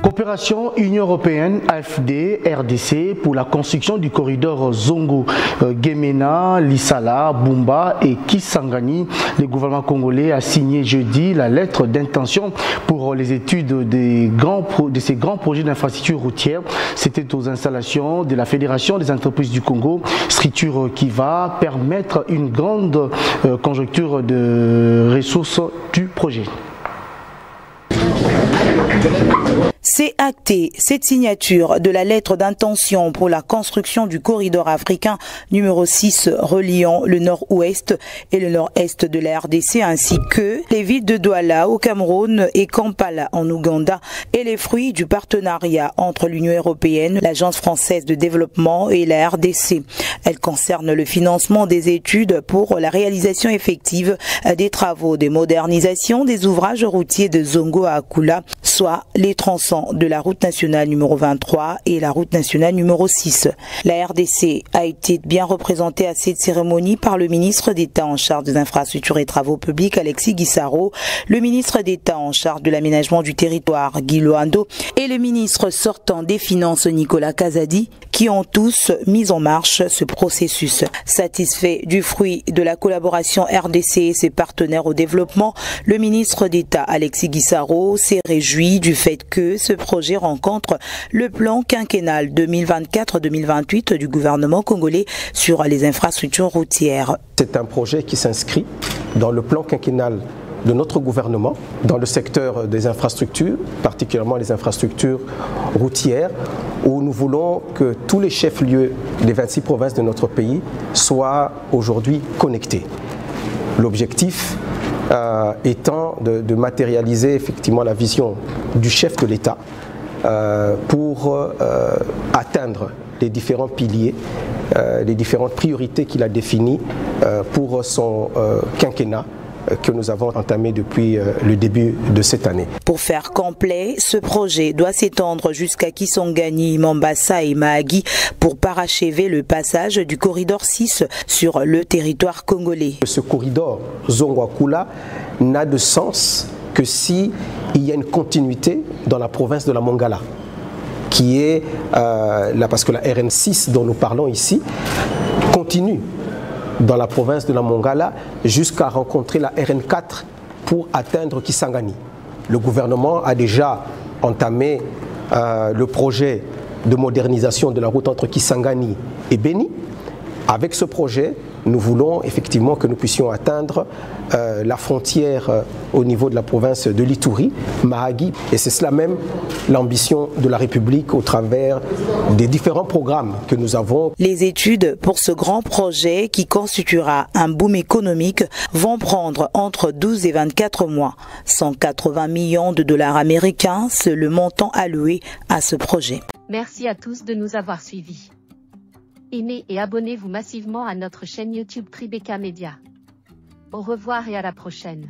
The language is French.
Coopération Union Européenne, AFD, RDC pour la construction du corridor Zongo-Gemena, Lissala, Bumba et Kisangani. Le gouvernement congolais a signé jeudi la lettre d'intention pour les études de ces grands projets d'infrastructure routière. C'était aux installations de la Fédération des entreprises du Congo, structure qui va permettre une grande conjoncture de ressources du projet. C'est acté, cette signature de la lettre d'intention pour la construction du corridor africain numéro 6 reliant le nord-ouest et le nord-est de la RDC ainsi que les villes de Douala au Cameroun et Kampala en Ouganda est les fruits du partenariat entre l'Union européenne, l'Agence française de développement et la RDC. Elle concerne le financement des études pour la réalisation effective des travaux de modernisation des ouvrages routiers de Zongo à Akula, soit les tronçons de la route nationale numéro 23 et la route nationale numéro 6. La RDC a été bien représentée à cette cérémonie par le ministre d'État en charge des infrastructures et travaux publics Alexis Guissaro, le ministre d'État en charge de l'aménagement du territoire Guy Loando et le ministre sortant des Finances Nicolas Kazadi, qui ont tous mis en marche ce processus. Satisfait du fruit de la collaboration RDC et ses partenaires au développement, le ministre d'État Alexis Guissaro s'est réjoui du fait que ce projet rencontre le plan quinquennal 2024-2028 du gouvernement congolais sur les infrastructures routières. C'est un projet qui s'inscrit dans le plan quinquennal de notre gouvernement dans le secteur des infrastructures, particulièrement les infrastructures routières, où nous voulons que tous les chefs-lieux des 26 provinces de notre pays soient aujourd'hui connectés. L'objectif étant de matérialiser effectivement la vision du chef de l'État pour atteindre les différents piliers, les différentes priorités qu'il a définies pour son quinquennat que nous avons entamé depuis le début de cette année. Pour faire complet, ce projet doit s'étendre jusqu'à Kisangani, Mombasa et Mahagi pour parachever le passage du corridor 6 sur le territoire congolais. Ce corridor Zongo-Akula n'a de sens que si il y a une continuité dans la province de la Mongala, qui est là parce que la RN6 dont nous parlons ici continue dans la province de la Mongala jusqu'à rencontrer la RN4 pour atteindre Kisangani. Le gouvernement a déjà entamé le projet de modernisation de la route entre Kisangani et Beni. Avec ce projet, nous voulons effectivement que nous puissions atteindre la frontière au niveau de la province de l'Ituri, Mahagi. Et c'est cela même l'ambition de la République au travers des différents programmes que nous avons. Les études pour ce grand projet qui constituera un boom économique vont prendre entre 12 et 24 mois. 180 millions de dollars américains, c'est le montant alloué à ce projet. Merci à tous de nous avoir suivis. Aimez et abonnez-vous massivement à notre chaîne YouTube Tribeca Media. Au revoir et à la prochaine.